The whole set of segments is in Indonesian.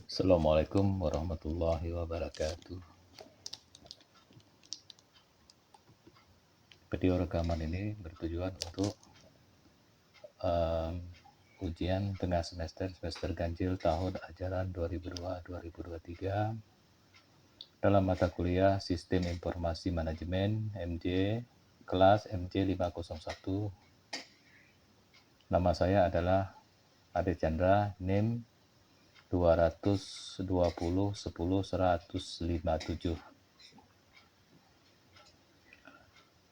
Assalamualaikum warahmatullahi wabarakatuh. Video rekaman ini bertujuan untuk ujian tengah semester ganjil tahun ajaran 2002-2023 dalam mata kuliah Sistem Informasi Manajemen MJ kelas MJ 501. Nama saya adalah Ade Chandra, NIM 220 10 157.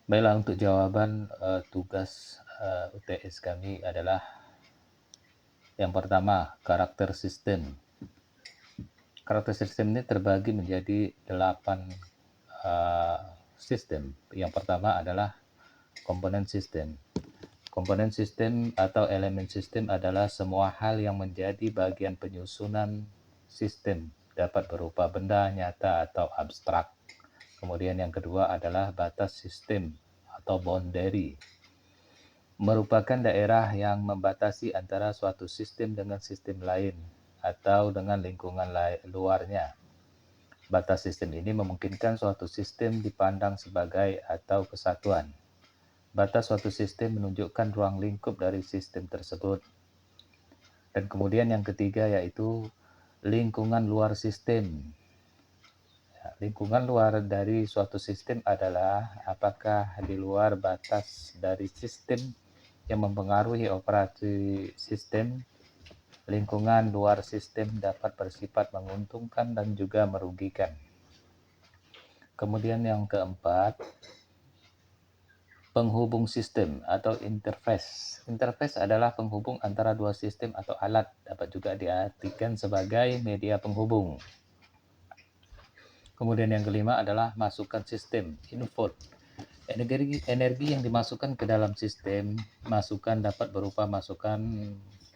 Baiklah, untuk jawaban tugas UTS kami adalah yang pertama, karakter sistem. Karakter sistem ini terbagi menjadi 8 sistem. Yang pertama adalah komponen sistem. Komponen sistem atau elemen sistem adalah semua hal yang menjadi bagian penyusunan sistem, dapat berupa benda, nyata, atau abstrak. Kemudian yang kedua adalah batas sistem atau boundary, merupakan daerah yang membatasi antara suatu sistem dengan sistem lain atau dengan lingkungan luarnya. Batas sistem ini memungkinkan suatu sistem dipandang sebagai atau kesatuan. Batas suatu sistem menunjukkan ruang lingkup dari sistem tersebut. Dan kemudian yang ketiga yaitu lingkungan luar sistem. Lingkungan luar dari suatu sistem adalah apakah di luar batas dari sistem yang mempengaruhi operasi sistem. Lingkungan luar sistem dapat bersifat menguntungkan dan juga merugikan. Kemudian yang keempat, penghubung sistem atau interface. Interface adalah penghubung antara dua sistem atau alat, dapat juga diartikan sebagai media penghubung. Kemudian yang kelima adalah masukan sistem, input. Energi yang dimasukkan ke dalam sistem, masukan dapat berupa masukan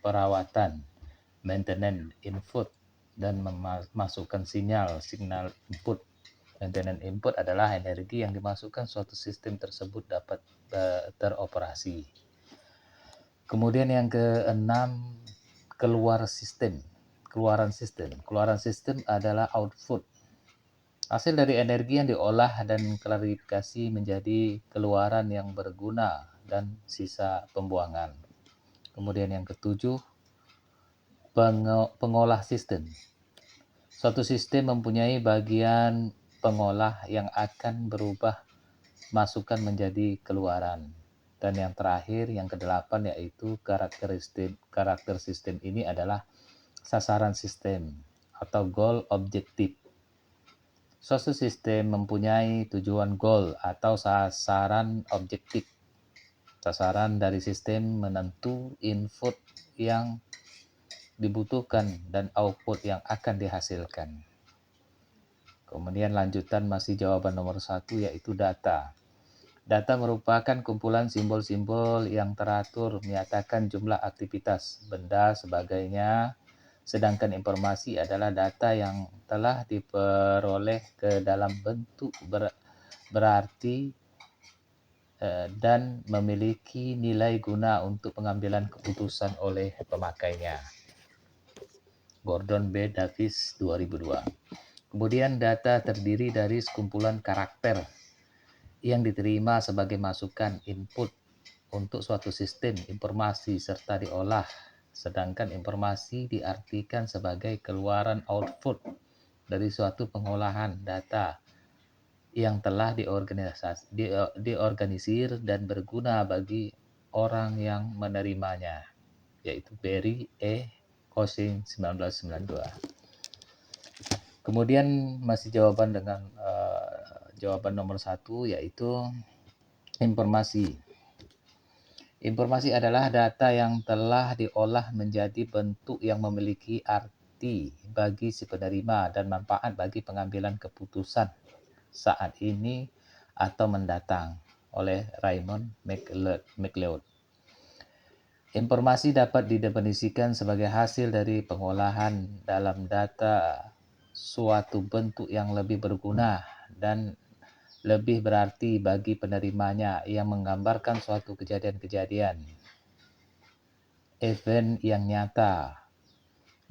perawatan, maintenance input, dan memasukkan signal input. Maintenance input adalah energi yang dimasukkan suatu sistem tersebut dapat teroperasi. Kemudian yang keenam, keluaran sistem. Keluaran sistem adalah output, hasil dari energi yang diolah dan klarifikasi menjadi keluaran yang berguna dan sisa pembuangan. Kemudian yang ketujuh, pengolah sistem. Suatu sistem mempunyai bagian pengolah yang akan berubah masukan menjadi keluaran. Dan yang terakhir, yang kedelapan, yaitu karakter sistem ini adalah sasaran sistem atau goal objektif. Suatu sistem mempunyai tujuan goal atau sasaran objektif. Sasaran dari sistem menentu input yang dibutuhkan dan output yang akan dihasilkan. Kemudian lanjutan masih jawaban nomor 1 yaitu data. Data merupakan kumpulan simbol-simbol yang teratur menyatakan jumlah aktivitas benda sebagainya, sedangkan informasi adalah data yang telah diperoleh ke dalam bentuk berarti dan memiliki nilai guna untuk pengambilan keputusan oleh pemakainya. Gordon B. Davis 2002. Kemudian data terdiri dari sekumpulan karakter yang diterima sebagai masukan input untuk suatu sistem informasi serta diolah, sedangkan informasi diartikan sebagai keluaran output dari suatu pengolahan data yang telah diorganisir dan berguna bagi orang yang menerimanya, yaitu Berry E. Cushing 1992. Kemudian masih jawaban dengan jawaban nomor 1 yaitu informasi. Informasi adalah data yang telah diolah menjadi bentuk yang memiliki arti bagi si penerima dan manfaat bagi pengambilan keputusan saat ini atau mendatang oleh Raymond McLeod. Informasi dapat didefinisikan sebagai hasil dari pengolahan dalam data suatu bentuk yang lebih berguna dan lebih berarti bagi penerimanya, yang menggambarkan suatu kejadian-kejadian, event yang nyata,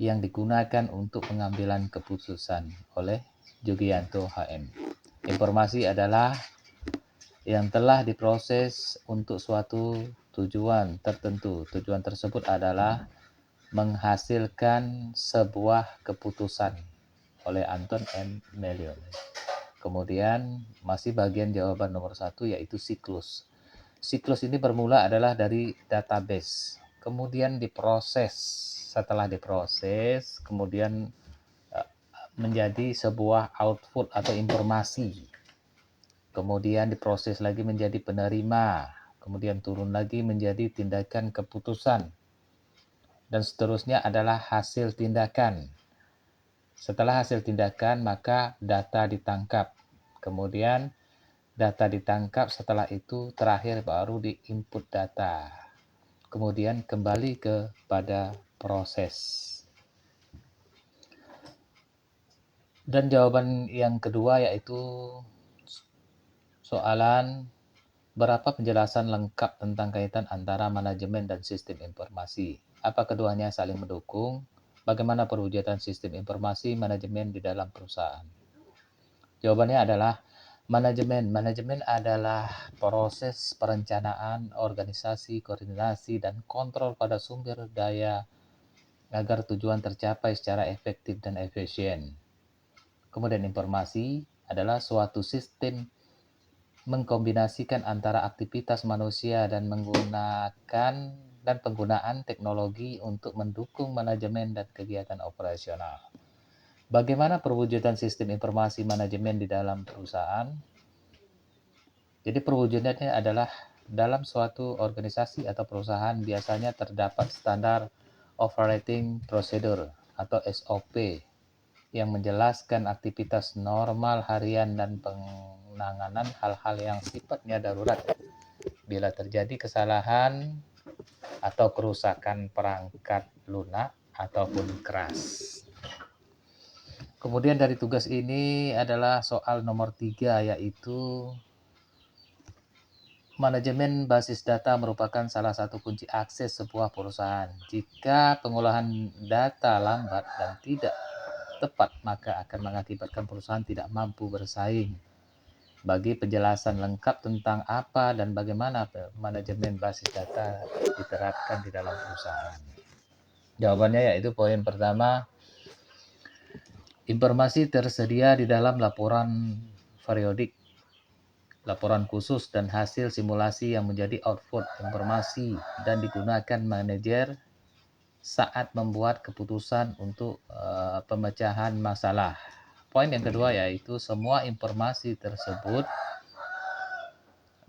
yang digunakan untuk pengambilan keputusan oleh Jugianto HM. Informasi adalah yang telah diproses untuk suatu tujuan tertentu. Tujuan tersebut adalah menghasilkan sebuah keputusan oleh Anton M. Melion. Kemudian masih bagian jawaban nomor 1 yaitu siklus. Siklus ini bermula adalah dari database, kemudian diproses. Setelah diproses, kemudian menjadi sebuah output atau informasi. Kemudian diproses lagi menjadi penerima, kemudian turun lagi menjadi tindakan keputusan, dan seterusnya adalah hasil tindakan. Setelah hasil tindakan, maka data ditangkap. Kemudian data ditangkap, setelah itu terakhir baru di-input data. Kemudian kembali kepada proses. Dan jawaban yang kedua yaitu soalan berapa penjelasan lengkap tentang kaitan antara manajemen dan sistem informasi? Apa keduanya saling mendukung? Bagaimana perwujudan sistem informasi manajemen di dalam perusahaan? Jawabannya adalah manajemen. Manajemen adalah proses perencanaan, organisasi, koordinasi, dan kontrol pada sumber daya agar tujuan tercapai secara efektif dan efisien. Kemudian informasi adalah suatu sistem mengkombinasikan antara aktivitas manusia dan penggunaan teknologi untuk mendukung manajemen dan kegiatan operasional. Bagaimana perwujudan sistem informasi manajemen di dalam perusahaan? Jadi perwujudannya adalah dalam suatu organisasi atau perusahaan biasanya terdapat standar operating procedure atau SOP yang menjelaskan aktivitas normal harian dan penanganan hal-hal yang sifatnya darurat. Bila terjadi kesalahan atau kerusakan perangkat lunak ataupun keras. Kemudian dari tugas ini adalah soal nomor 3 yaitu manajemen basis data merupakan salah satu kunci akses sebuah perusahaan. Jika pengolahan data lambat dan tidak tepat, maka akan mengakibatkan perusahaan tidak mampu bersaing. Bagi penjelasan lengkap tentang apa dan bagaimana manajemen basis data diterapkan di dalam perusahaan. Jawabannya yaitu poin pertama, informasi tersedia di dalam laporan periodik, laporan khusus, dan hasil simulasi yang menjadi output informasi dan digunakan manajer saat membuat keputusan untuk pemecahan masalah. Poin yang kedua yaitu semua informasi tersebut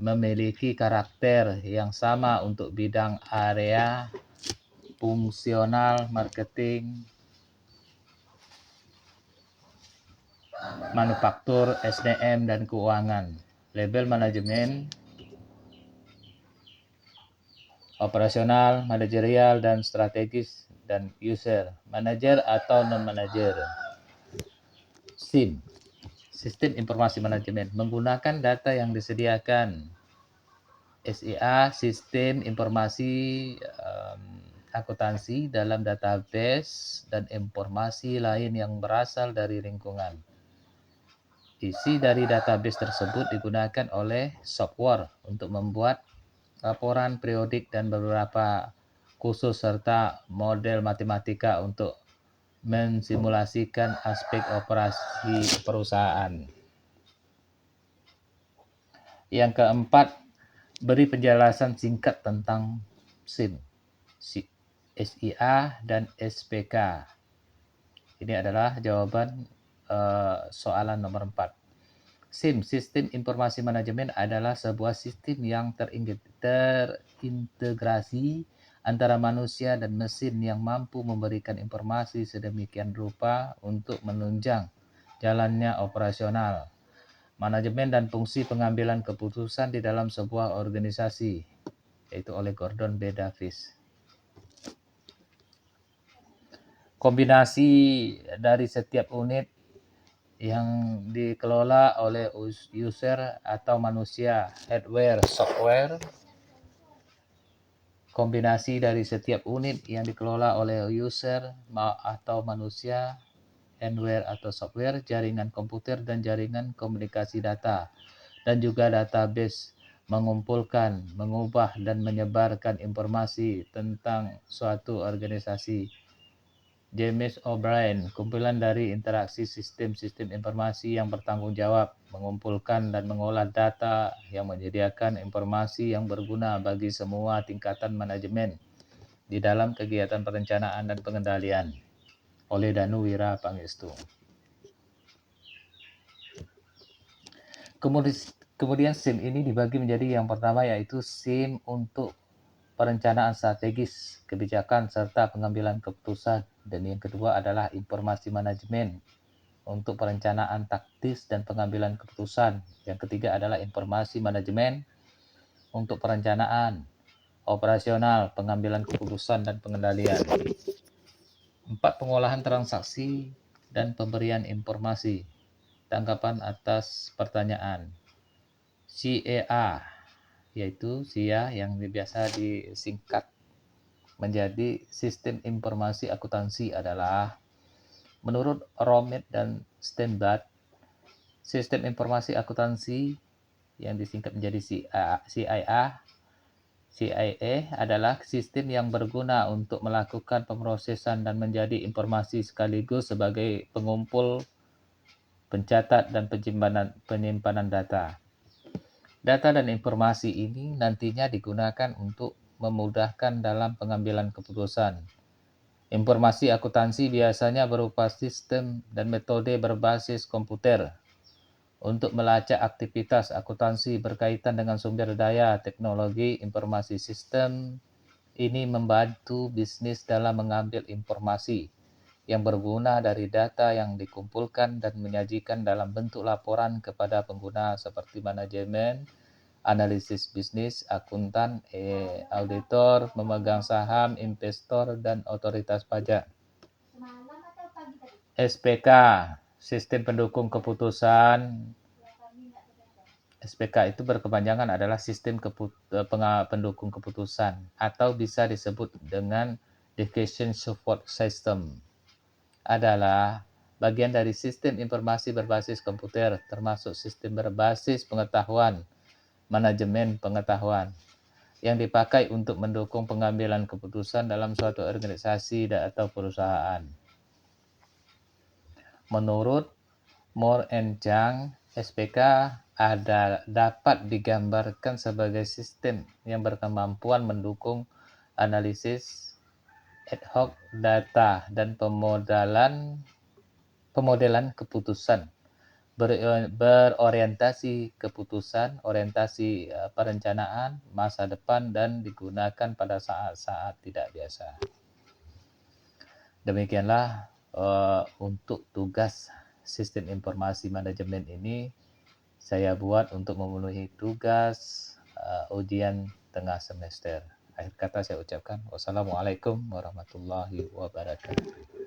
memiliki karakter yang sama untuk bidang area, fungsional, marketing, manufaktur, SDM, dan keuangan. Label manajemen, operasional, manajerial, dan strategis, dan user, manajer atau non-manajer. SIM, Sistem Informasi Manajemen, menggunakan data yang disediakan. SIA, Sistem Informasi Akuntansi dalam database dan informasi lain yang berasal dari lingkungan. Isi dari database tersebut digunakan oleh software untuk membuat laporan periodik dan beberapa khusus serta model matematika untuk mensimulasikan aspek operasi perusahaan. Yang keempat, beri penjelasan singkat tentang SIM, SIA, dan SPK. Ini adalah jawaban soalan nomor 4. SIM, Sistem Informasi Manajemen, adalah sebuah sistem yang terintegrasi antara manusia dan mesin yang mampu memberikan informasi sedemikian rupa untuk menunjang jalannya operasional, manajemen, dan fungsi pengambilan keputusan di dalam sebuah organisasi, yaitu oleh Gordon B. Davis. Kombinasi dari setiap unit yang dikelola oleh user atau manusia, hardware, software, kombinasi dari setiap unit yang dikelola oleh user atau manusia, hardware atau software, jaringan komputer, dan jaringan komunikasi data, dan juga database mengumpulkan, mengubah, dan menyebarkan informasi tentang suatu organisasi. James O'Brien, kumpulan dari interaksi sistem-sistem informasi yang bertanggung jawab, mengumpulkan dan mengolah data yang menyediakan informasi yang berguna bagi semua tingkatan manajemen di dalam kegiatan perencanaan dan pengendalian, oleh Danu Wira Pangestu. Kemudian SIM ini dibagi menjadi yang pertama yaitu SIM untuk perencanaan strategis, kebijakan, serta pengambilan keputusan. Dan yang kedua adalah informasi manajemen untuk perencanaan taktis dan pengambilan keputusan. Yang ketiga adalah informasi manajemen untuk perencanaan operasional, pengambilan keputusan, dan pengendalian. 4. Pengolahan transaksi dan pemberian informasi. Tanggapan atas pertanyaan. CEA, yaitu SIA yang biasa disingkat menjadi Sistem Informasi Akuntansi adalah, menurut Romet dan Steinbart, Sistem Informasi Akuntansi yang disingkat menjadi CIA adalah sistem yang berguna untuk melakukan pemrosesan dan menjadi informasi sekaligus sebagai pengumpul, pencatat, dan penyimpanan data. Data dan informasi ini nantinya digunakan untuk memudahkan dalam pengambilan keputusan. Informasi akuntansi biasanya berupa sistem dan metode berbasis komputer untuk melacak aktivitas akuntansi berkaitan dengan sumber daya teknologi informasi. Sistem ini membantu bisnis dalam mengambil informasi yang berguna dari data yang dikumpulkan dan menyajikan dalam bentuk laporan kepada pengguna seperti manajemen, analisis bisnis, akuntan, auditor, pemegang saham, investor, dan otoritas pajak. SPK, Sistem Pendukung Keputusan. SPK itu berkepanjangan adalah Sistem Pendukung Keputusan atau bisa disebut dengan Decision Support System. Adalah bagian dari sistem informasi berbasis komputer, termasuk sistem berbasis pengetahuan, manajemen pengetahuan, yang dipakai untuk mendukung pengambilan keputusan dalam suatu organisasi atau perusahaan. Menurut Moore and Zhang, SPK dapat digambarkan sebagai sistem yang berkemampuan mendukung analisis ad hoc data dan pemodelan keputusan, berorientasi keputusan, orientasi perencanaan masa depan, dan digunakan pada saat-saat tidak biasa. Demikianlah untuk tugas sistem informasi manajemen ini saya buat untuk memenuhi tugas ujian tengah semester. Akhir kata saya ucapkan wassalamualaikum warahmatullahi wabarakatuh.